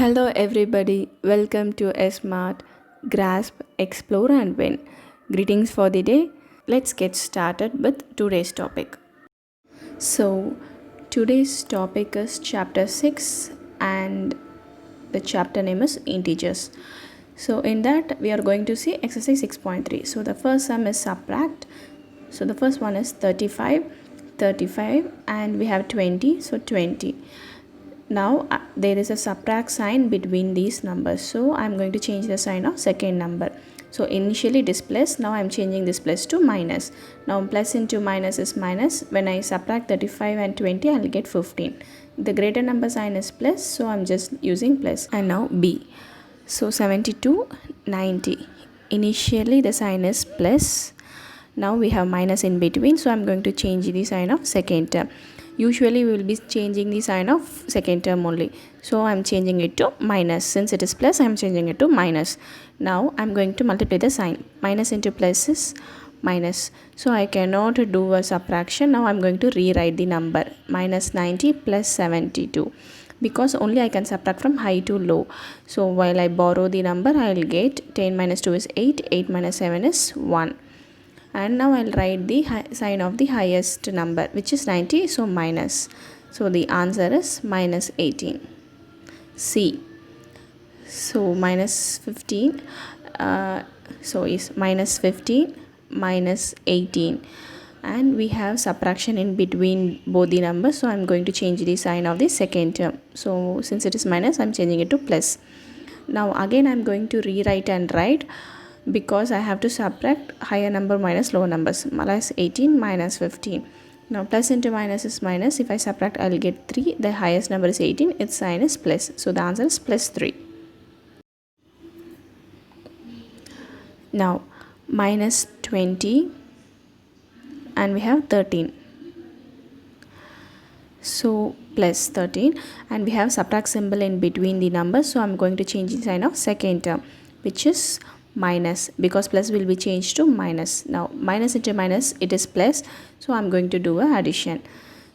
Hello, everybody. Welcome to a Smart Grasp, Explore, and Win. Greetings for the day. Let's get started with today's topic. So, today's topic is chapter 6, and the chapter name is Integers. So, in that, we are going to see exercise 6.3. So, the first sum is subtract. So, the first one is 35, and we have 20. So, 20. Now there is a subtract sign between these numbers, so I'm going to change the sign of second number. So initially it is plus, now I'm changing this plus to minus. Now plus into minus is minus. When I subtract 35 and 20, I'll get 15. The greater number sign is plus, so I'm just using plus. And now B. So 72, 90. Initially the sign is plus. Now we have minus in between, so I'm going to change the sign of second term. Usually we will be changing the sign of second term only, so I'm changing it to minus. Since it is plus, I'm changing it to minus. Now I'm going to multiply the sign. Minus into plus is minus, so I cannot do a subtraction. Now I'm going to rewrite the number minus 90 plus 72, because only I can subtract from high to low. So while I borrow the number, I will get 10 minus 2 is 8, 8 minus 7 is 1. And now I'll write the sign of the highest number, which is 90, so minus. So the answer is minus 18. C. So minus 15, so is minus 15 minus 18, and we have subtraction in between both the numbers, so I'm going to change the sign of the second term. So since it is minus, I'm changing it to plus. Now again I'm going to rewrite and write, because I have to subtract higher number minus lower numbers. Minus 18 minus 15. Now plus into minus is minus. If I subtract, I will get 3. The highest number is 18. Its sign is plus. So the answer is plus 3. Now minus 20, and we have 13. So plus 13, and we have subtract symbol in between the numbers, so I'm going to change the sign of second term, which is minus, because plus will be changed to minus. Now minus into minus, it is plus, so I'm going to do a addition.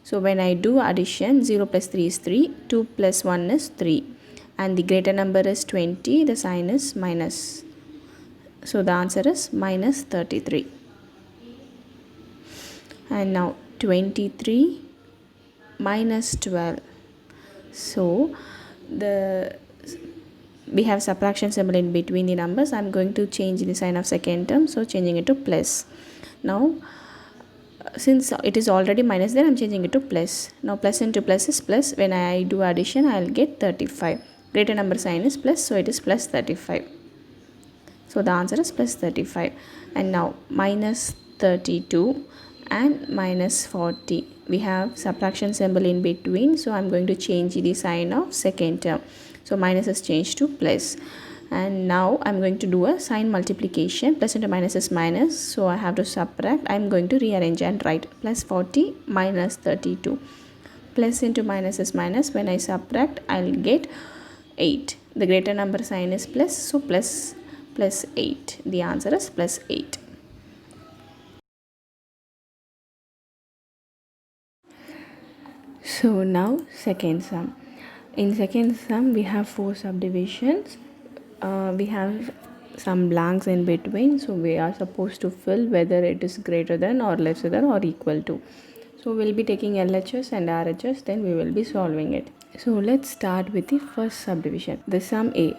So when I do addition, 0 plus 3 is 3, 2 plus 1 is 3, and the greater number is 20. The sign is minus, so the answer is minus 33. And now 23 minus 12. So we have subtraction symbol in between the numbers. I'm going to change the sign of second term, so changing it to plus. Now since it is already minus there, I'm changing it to plus. Now plus into plus is plus. When I do addition, I'll get 35. Greater number sign is plus, so it is plus 35. So the answer is plus 35. And now minus 32 and minus 40. We have subtraction symbol in between, so I'm going to change the sign of second term. So minus is changed to plus. And now I'm going to do a sign multiplication. Plus into minus is minus, so I have to subtract. I'm going to rearrange and write plus 40 minus 32. Plus into minus is minus. When I subtract, I'll get 8. The greater number sign is plus, so plus 8. The answer is plus 8. So now second sum. In second sum, we have 4 subdivisions. We have some blanks in between, so we are supposed to fill whether it is greater than or lesser than or equal to. So we'll be taking LHS and RHS, then we will be solving it. So let's start with the first subdivision. The sum A.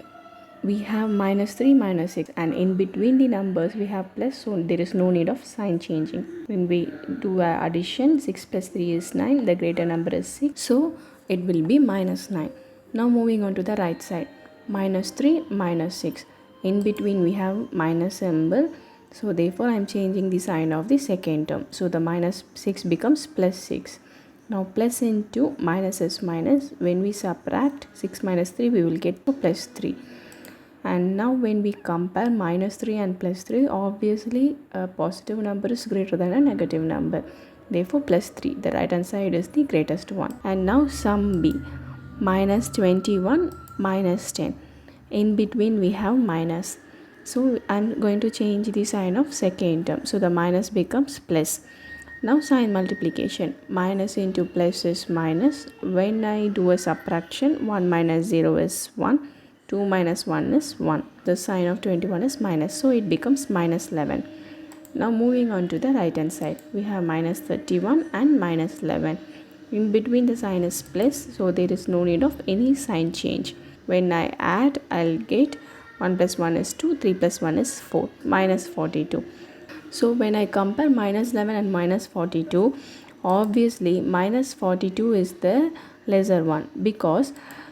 We have minus 3 minus 6, and in between the numbers we have plus, so there is no need of sign changing. When we do addition, 6 plus 3 is 9. The greater number is 6, so it will be minus 9. Now moving on to the right side. Minus 3 minus 6. In between we have minus symbol, so therefore I am changing the sign of the second term. So the minus 6 becomes plus 6. Now plus into minus is minus. When we subtract 6 minus 3, we will get to plus 3. And now when we compare minus 3 and plus 3, obviously a positive number is greater than a negative number. Therefore plus 3. The right hand side is the greatest one. And now sum B. Minus 21 minus 10. In between we have minus. So I'm going to change the sign of second term. So the minus becomes plus. Now sign multiplication. Minus into plus is minus. When I do a subtraction, 1 minus 0 is 1. 2 minus 1 is 1. The sign of 21 is minus. So it becomes minus 11. Now moving on to the right hand side. We have minus 31 and minus 11. In between the sign is plus. So there is no need of any sign change. When I add, I'll get 1 plus 1 is 2. 3 plus 1 is 4. Minus 42. So when I compare minus 11 and minus 42, obviously minus 42 is the lesser one, because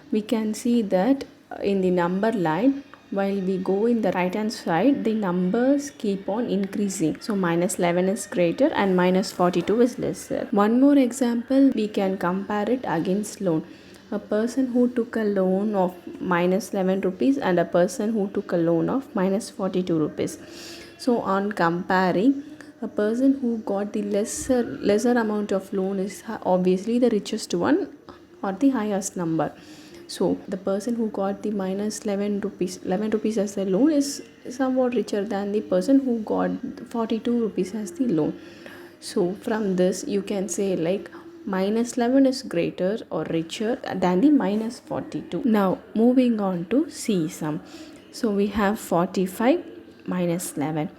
we can see that in the number line, while we go in the right hand side, the numbers keep on increasing. So minus 11 is greater and minus 42 is lesser. One more example, we can compare it against loan. A person who took a loan of minus 11 rupees and a person who took a loan of minus 42 rupees. So on comparing, a person who got the lesser amount of loan is obviously the richest one or the highest number. So the person who got the minus 11 rupees as the loan is somewhat richer than the person who got 42 rupees as the loan. So from this you can say like minus 11 is greater or richer than the minus 42. Now moving on to C sum. So we have 45 minus 11.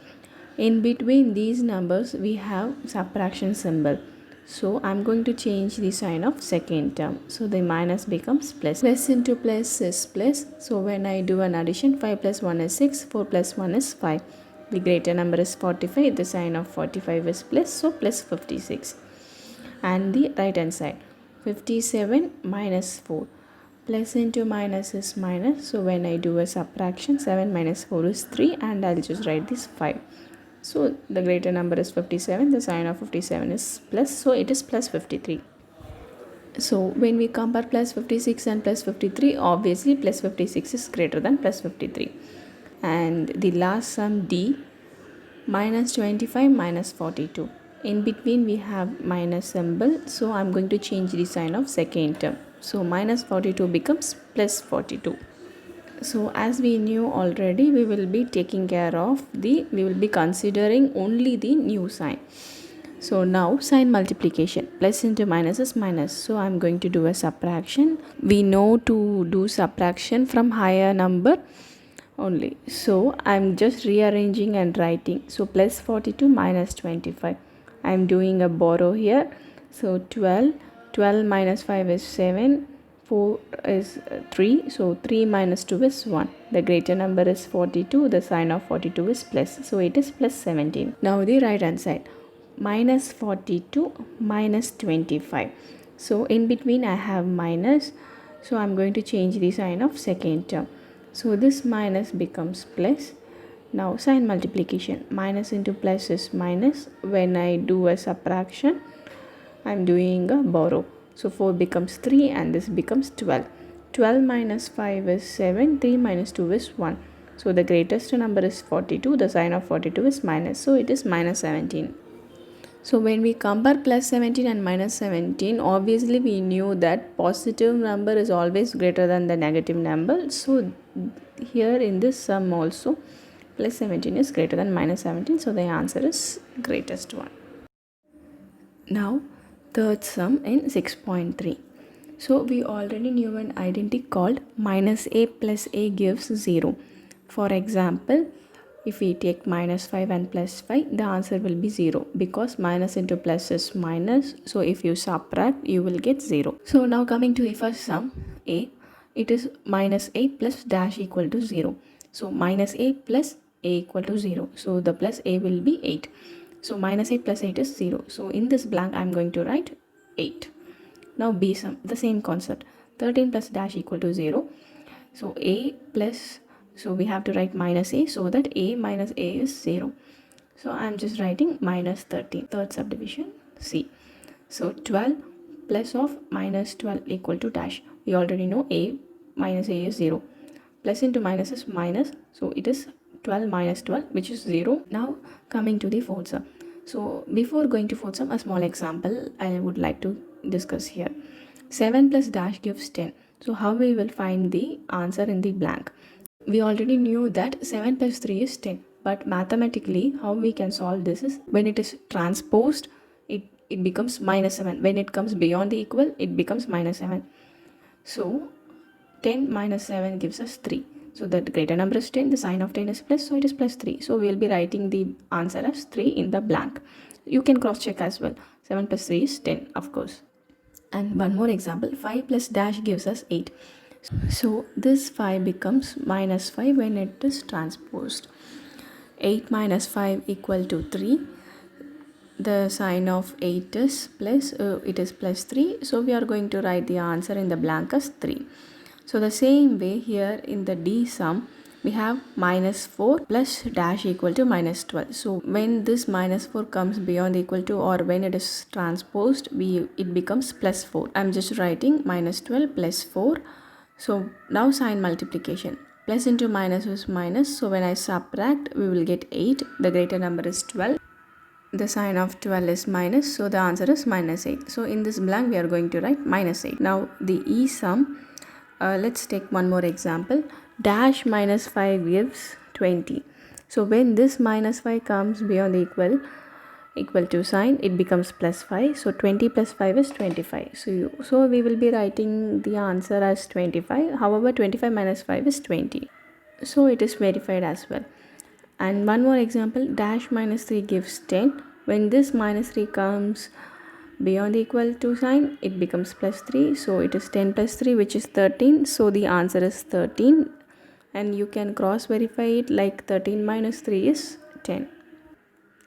In between these numbers we have subtraction symbol. So I'm going to change the sign of second term. So the minus becomes plus. Plus into plus is plus. So when I do an addition, 5 plus 1 is 6, 4 plus 1 is 5. The greater number is 45. The sign of 45 is plus. So plus 56. And the right hand side, 57 minus 4. Plus into minus is minus. So when I do a subtraction, 7 minus 4 is 3, and I'll just write this 5. So the greater number is 57. The sign of 57 is plus. So it is plus 53. So when we compare plus 56 and plus 53, obviously plus 56 is greater than plus 53. And the last sum D, minus 25 minus 42. In between we have minus symbol. So I'm going to change the sign of second term. So minus 42 becomes plus 42. So as we knew already, we will be considering only the new sign. So now sign multiplication. Plus into minus is minus. So I'm going to do a subtraction. We know to do subtraction from higher number only. So I'm just rearranging and writing. So plus 42 minus 25. I'm doing a borrow here. So 12 minus 5 is 7. 4 is 3. So 3 minus 2 is 1. The greater number is 42. The sign of 42 is plus. So it is plus 17. Now the right hand side. Minus 42 minus 25. So in between I have minus. So I'm going to change the sign of second term. So this minus becomes plus. Now sign multiplication. Minus into plus is minus. When I do a subtraction, I'm doing a borrow. So 4 becomes 3 and this becomes 12. 12 minus 5 is 7. 3 minus 2 is 1. So the greatest number is 42. The sign of 42 is minus. So it is minus 17. So when we compare plus 17 and minus 17, obviously we knew that positive number is always greater than the negative number. So here in this sum also, plus 17 is greater than minus 17. So the answer is greatest one. Now third sum in 6.3. So we already knew an identity called minus a plus a gives 0. For example, if we take minus 5 and plus 5, the answer will be 0, because minus into plus is minus. So if you subtract, you will get 0. So now coming to the first sum, a, it is minus a plus dash equal to 0. So minus a plus a equal to 0. So the plus a will be 8. So minus 8 plus 8 is 0. So in this blank, I'm going to write 8. Now B sum, the same concept. 13 plus dash equal to 0. So a plus, so we have to write minus a, so that a minus a is 0. So I'm just writing minus 13. Third subdivision, C. So 12 plus of minus 12 equal to dash. We already know a minus a is 0. Plus into minus is minus. So it is 12 minus 12, which is 0. Now coming to the fourth sum. So before going to fourth sum, a small example I would like to discuss here. 7 plus dash gives 10. So how we will find the answer in the blank? We already knew that 7 plus 3 is 10. But mathematically, how we can solve this is when it is transposed, it it becomes minus 7. When it comes beyond the equal, it becomes minus 7. So 10 minus 7 gives us 3. So the greater number is 10, the sign of 10 is plus, so it is plus 3. So we will be writing the answer as 3 in the blank. You can cross check as well. 7 plus 3 is 10, of course. And one more example, 5 plus dash gives us 8. So this 5 becomes minus 5 when it is transposed. 8 minus 5 equal to 3. The sign of 8 is plus, it is plus 3. So we are going to write the answer in the blank as 3. So the same way here in the D sum, we have minus 4 plus dash equal to minus 12. So when this minus 4 comes beyond equal to, or when it is transposed, it becomes plus 4. I'm just writing minus 12 plus 4. So now sign multiplication. Plus into minus is minus. So when I subtract, we will get 8. The greater number is 12. The sign of 12 is minus. So the answer is minus 8. So in this blank, we are going to write minus 8. Now the E sum. Let's take one more example. Dash minus 5 gives 20. So when this minus 5 comes beyond the equal to sign, it becomes plus 5. So 20 plus 5 is 25. So we will be writing the answer as 25. However, 25 minus 5 is 20. So it is verified as well. And one more example, dash minus 3 gives 10. When this minus 3 comes beyond the equal to sign, it becomes plus 3. So it is 10 plus 3, which is 13. So the answer is 13. And you can cross verify it, like 13 minus 3 is 10.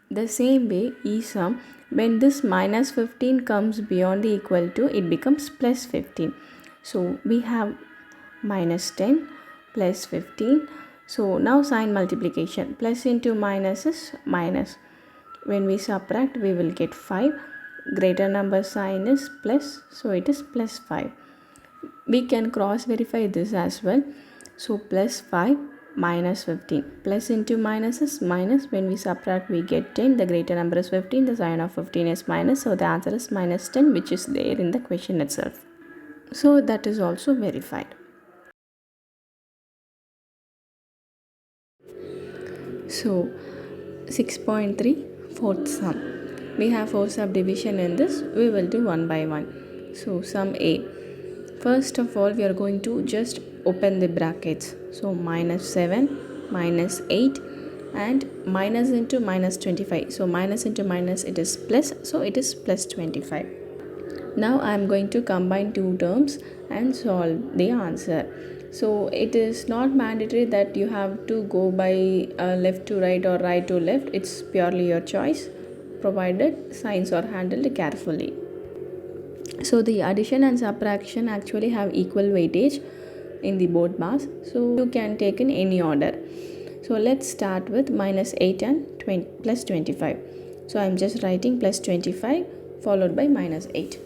The same way, E sum, when this minus 15 comes beyond the equal to, it becomes plus 15. So we have minus 10 plus 15. So now sign multiplication. Plus into minus is minus. When we subtract, we will get 5. Greater number sign is plus, so it is plus 5. We can cross verify this as well. So plus 5 minus 15. Plus into minus is minus. When we subtract, we get 10. The greater number is 15. The sign of 15 is minus. So the answer is minus 10, which is there in the question itself. So that is also verified. So 6.3 fourth sum. We have 4 subdivision in this. We will do one by one. So sum A. First of all, we are going to just open the brackets. So minus 7, minus 8 and minus into minus 25. So minus into minus, it is plus. So it is plus 25. Now I am going to combine two terms and solve the answer. So it is not mandatory that you have to go by left to right or right to left. It's purely your choice, provided signs are handled carefully. So the addition and subtraction actually have equal weightage in the both bars. So you can take in any order. So let's start with minus 8 and plus 25. So I'm just writing plus 25 followed by minus 8.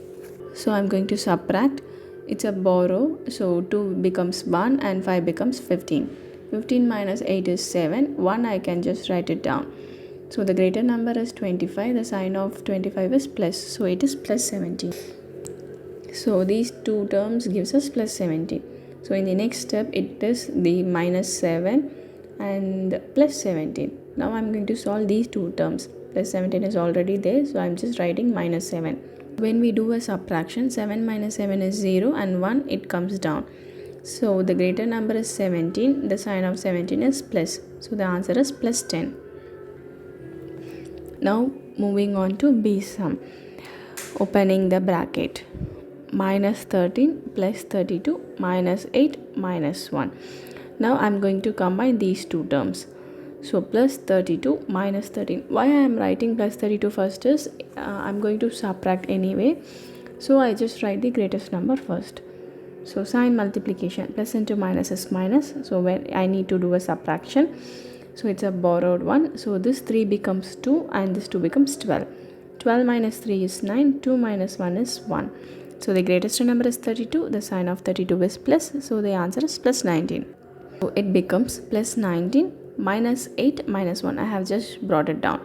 So I'm going to subtract. It's a borrow. So 2 becomes 1 and 5 becomes 15. 15 minus 8 is 7. 1 I can just write it down. So the greater number is 25. The sign of 25 is plus. So it is plus 17. So these two terms gives us plus 17. So in the next step, it is the minus 7 and plus 17. Now I'm going to solve these two terms. Plus 17 is already there. So I'm just writing minus 7. When we do a subtraction, 7 minus 7 is 0 and 1, it comes down. So the greater number is 17. The sign of 17 is plus. So the answer is plus 10. Now moving on to B sum. Opening the bracket. Minus 13 plus 32 minus 8 minus 1. Now I'm going to combine these two terms. So plus 32 minus 13. Why I am writing plus 32 first is I'm going to subtract anyway. So I just write the greatest number first. So sign multiplication. Plus into minus is minus. So when I need to do a subtraction. So it's a borrowed one. So this 3 becomes 2 and this 2 becomes 12. 12 minus 3 is 9. 2 minus 1 is 1. So the greatest number is 32. The sign of 32 is plus. So the answer is plus 19. So it becomes plus 19 minus 8 minus 1. I have just brought it down.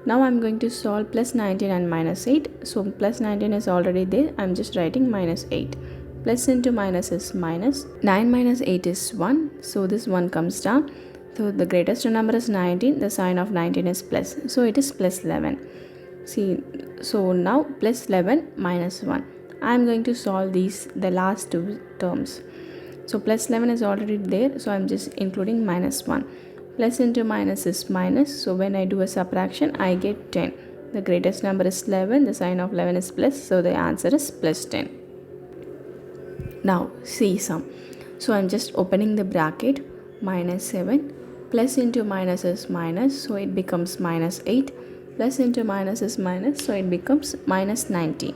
Now I'm going to solve plus 19 and minus 8. So plus 19 is already there. I'm just writing minus 8. Plus into minus is minus. 9 minus 8 is 1. So this 1 comes down. So the greatest number is 19. The sign of 19 is plus. So it is plus 11. See, so now plus 11 minus 1. I am going to solve the last two terms. So plus 11 is already there, so I am just including minus 1. Plus into minus is minus, so when I do a subtraction, I get 10. The greatest number is 11, the sign of 11 is plus, so the answer is plus 10. Now see sum. So I'm just opening the bracket, minus 7 plus into minus is minus, so it becomes minus 8, plus into minus is minus, so it becomes minus 90.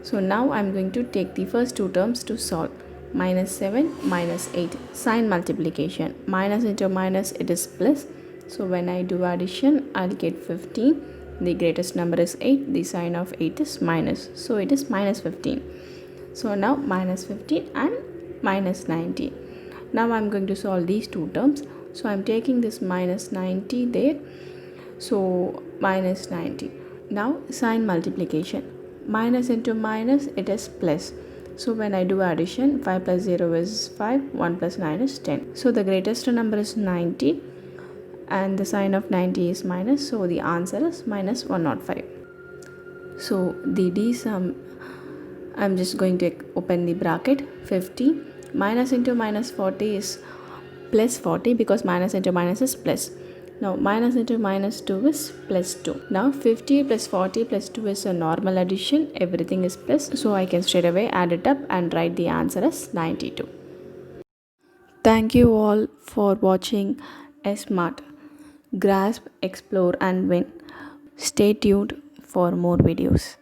So now I'm going to take the first two terms to solve. Minus 7 minus 8, sign multiplication, minus into minus it is plus, so when I do addition I'll get 15. The greatest number is 8, the sign of 8 is minus, so it is minus 15. So now minus 15 and minus 90. Now I'm going to solve these two terms. So I'm taking this minus 90 there. So minus 90. Now sign multiplication. Minus into minus it is plus. So when I do addition, 5 plus 0 is 5, 1 plus 9 is 10. So the greatest number is 90 and the sign of 90 is minus. So the answer is minus 105. So the D sum, I'm just going to open the bracket, 50 minus into minus 40 is plus 40 because minus into minus is plus. Now minus into minus 2 is plus 2. Now 50 plus 40 plus 2 is a normal addition, everything is plus, so I can straight away add it up and write the answer as 92. Thank you all for watching SMART. Grasp, explore and win. Stay tuned for more videos.